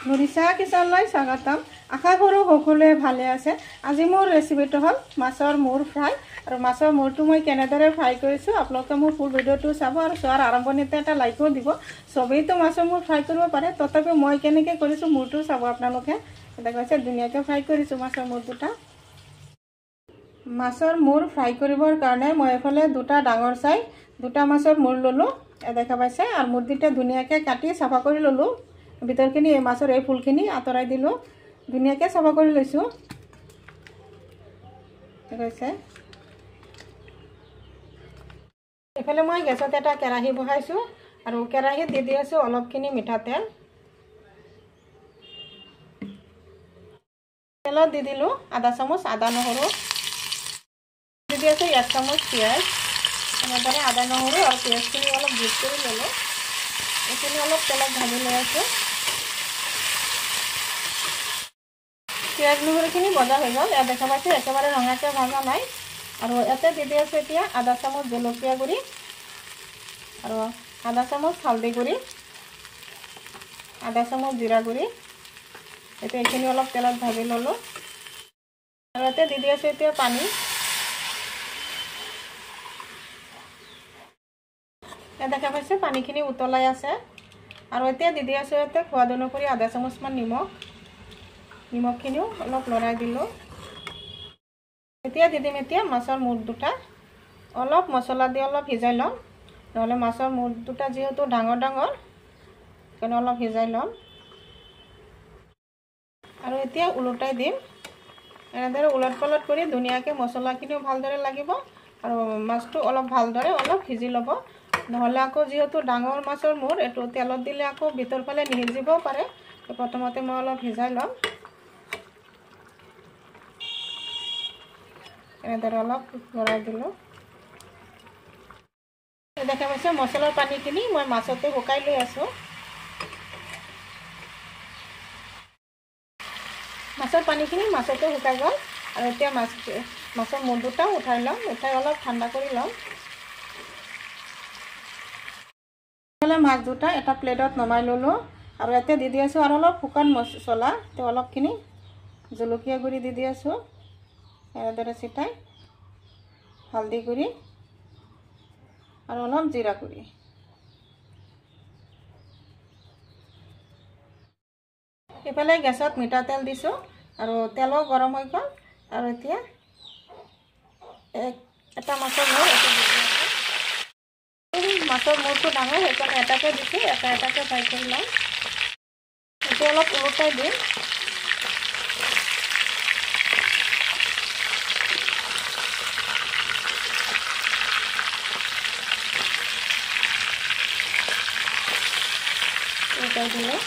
নুৰিছা কিচেনলৈ স্বাগতম। আশা কৰোঁ সকলোৱে ভালে আছে। আজি মোৰ ৰেচিপিটো হ'ল মাছৰ মূৰ ফ্ৰাই। আৰু মাছৰ মূৰটো মই কেনেদৰে ফ্ৰাই কৰিছোঁ আপোনালোকে মোৰ ফুল ভিডিঅ'টো চাব আৰু চোৱাৰ আৰম্ভণিতে এটা লাইকো দিব। চবেইতো মাছৰ মূৰ ফ্ৰাই কৰিব পাৰে, তথাপিও মই কেনেকৈ কৰিছোঁ মূৰটো চাব আপোনালোকে। এটা কৈছে ধুনীয়াকৈ ফ্ৰাই কৰিছোঁ মাছৰ মূৰ দুটা। মাছৰ মূৰ ফ্ৰাই কৰিবৰ কাৰণে মই এইফালে দুটা ডাঙৰ চাই দুটা মাছৰ মূৰ ল'লোঁ, দেখা পাইছে। আৰু মূৰ দুটা ধুনীয়াকৈ কাটি চাফা কৰি ল'লোঁ। ভিতৰখিনি এই মাছৰ এই ফুলখিনি আঁতৰাই দিলোঁ, ধুনীয়াকৈ চাফা কৰি লৈছোঁ। কৈছে এইফালে মই গেছত এটা কেৰাহী বহাইছোঁ আৰু কেৰাহীত দি আছোঁ অলপখিনি মিঠাতেল। তেলত দি দিলোঁ আধা চামুচ আদা নহৰু, দি আছোঁ 1 চামুচ পিঁয়াজ। এনেদৰে আদা নহৰু আৰু পিঁয়াজখিনি অলপ গ্ৰেট কৰি ল'লোঁ। এইখিনি অলপ তেলত ভাজি লৈ আছোঁ। পিঁয়াজ নহৰুখিনি ভজা হৈ গ'ল, ইয়াত দেখা পাইছোঁ একেবাৰে ৰঙাকৈ ভজা নাই। আৰু ইয়াতে দি আছোঁ এতিয়া আধা চামুচ জলকীয়া গুড়ি আৰু আধা চামুচ হালধি গুড়ি, আধা চামুচ জিৰা গুড়ি। এতিয়া এইখিনি অলপ তেলত ভাজি ল'লোঁ আৰু ইয়াতে দি আছোঁ এতিয়া পানী। ইয়াত দেখা পাইছে পানীখিনি উতলাই আছে। আৰু এতিয়া দি আছোঁ ইয়াতে সোৱাদ অনুসৰি আধা চামুচমান নিমখখিনিও অলপ লৰাই দিলোঁ। এতিয়া দি দিম এতিয়া মাছৰ মূৰ দুটা। অলপ মছলা দি অলপ সিজাই ল'ম, নহ'লে মাছৰ মূৰ দুটা যিহেতু ডাঙৰ ডাঙৰ সেইকাৰণে অলপ সিজাই ল'ম। আৰু এতিয়া ওলোটাই দিম। এনেদৰে ওলট পালট কৰি ধুনীয়াকৈ মছলাখিনিও ভালদৰে লাগিব আৰু মাছটো ভালদৰে অলপ সিজি ল'ব। নহ'লে আকৌ যিহেতু ডাঙৰ মাছৰ মূৰ এইটো তেলত দিলে আকৌ ভিতৰ ফালে নিসিজিবও পাৰে। প্ৰথমতে মই অলপ সিজাই ল'ম। এনেদৰে অলপ লৰাই দিলোঁ। দেখা পাইছে মছলাৰ পানীখিনি মই মাছতে শুকাই লৈ আছোঁ। মাছৰ পানীখিনি মাছতে শুকাই গ'ল আৰু এতিয়া মাছৰ মূৰ দুটা উঠাই ল'ম। উঠাই অলপ ঠাণ্ডা কৰি ল'ম। মাছ দুটা এটা প্লেটত নমাই ল'লোঁ আৰু ইয়াতে দি আছোঁ আৰু অলপ শুকান মছলা। তেওঁ অলপখিনি জলকীয়া গুড়ি দি আছোঁ, এনেদৰে চিটাই হালধি গুড়ি আৰু অলপ জিৰা গুড়ি। এইফালে গেছত মিঠাতেল দিছোঁ আৰু তেলো গৰম হৈ গ'ল। আৰু এতিয়া এটা মাছৰ মূৰ মাছৰ মূৰটো ডাঙৰ সেইকাৰণে এটাকে দিছোঁ, এটাকে ফ্ৰাই কৰি ল'ম। এতিয়া অলপ ওলোটাই দিম। উল্টাই দিলোঁ।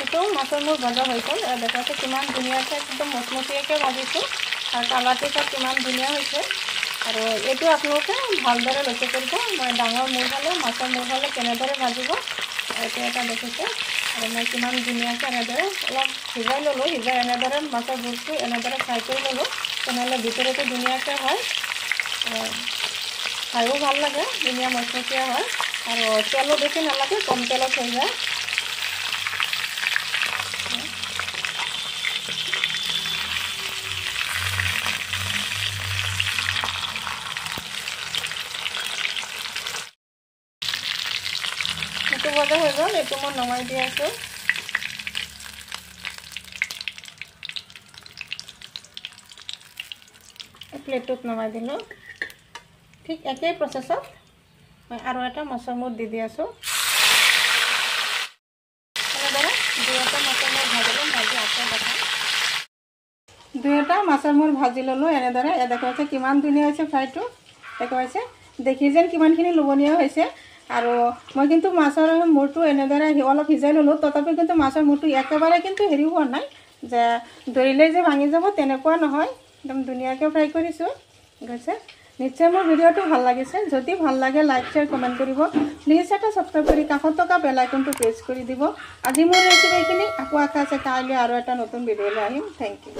এইটো মাছৰ মূৰ ভজা হৈ গ'ল। দেখাতে কিমান ধুনীয়াকৈ একদম মচমচীয়াকৈ ভাজিছোঁ আৰু কালাৰটো তাত কিমান ধুনীয়া হৈছে। আৰু এইটো আপোনালোকে ভালদৰে লক্ষ্য কৰিব। মই ডাঙৰ মূৰ হ'লে মাছৰ মূৰ হ'লে কেনেদৰে ভাজিব এতিয়া এটা দেখিছে। আৰু মই কিমান ধুনীয়াকৈ এনেদৰে অলপ সিজাই ল'লোঁ। সিজাই এনেদৰে মাছৰ মূৰটো এনেদৰে ফ্ৰাই কৰি ল'লোঁ, তেনেহ'লে ভিতৰতো ধুনীয়াকৈ হয়, খায়ো ভাল লাগে, ধুনীয়া মচমচীয়া হয় আৰু তেলো বেছি নালাগে, কম তেলত হৈ যায়। এইটো ভজা হৈ গ'ল, এইটো মই নমাই দি আছোঁ। প্লেটটোত নমাই দিলোঁ। ঠিক একেই প্ৰচেছত মই আৰু এটা মাছৰ মূৰ দি আছোঁ। এনেদৰে দুয়োটা মাছৰ মূৰ ভাজি ল'ম। ভাজি আকৌ দেখাম। দুয়োটা মাছৰ মূৰ ভাজি ল'লোঁ এনেদৰে। দেখা পাইছে কিমান ধুনীয়া হৈছে ফ্ৰাইটো। দেখা পাইছে দেখি যেন কিমানখিনি লোভনীয় হৈছে। আৰু মই কিন্তু মাছৰ মূৰটো এনেদৰে অলপ সিজাই ল'লোঁ, তথাপিও কিন্তু মাছৰ মূৰটো একেবাৰে কিন্তু হেৰি হোৱা নাই যে ধৰিলেই যে ভাঙি যাব, তেনেকুৱা নহয়। একদম ধুনীয়াকৈ ফ্ৰাই কৰিছোঁ। গৈছে নিশ্চয় মোৰ ভিডিঅ'টো ভাল লাগিছে। যদি ভাল লাগে লাইক শ্বেয়াৰ কমেণ্ট কৰিব। প্লিজ এটা ছাবস্ক্ৰাইব কৰি কাষত থকা বেল আইকনটো প্ৰেছ কৰি দিব। আজি মোৰ ৰেচিপিখিনি আকৌ আশা আছে কাইলৈ আৰু এটা নতুন ভিডিঅ'লৈ আহিম। Thank U.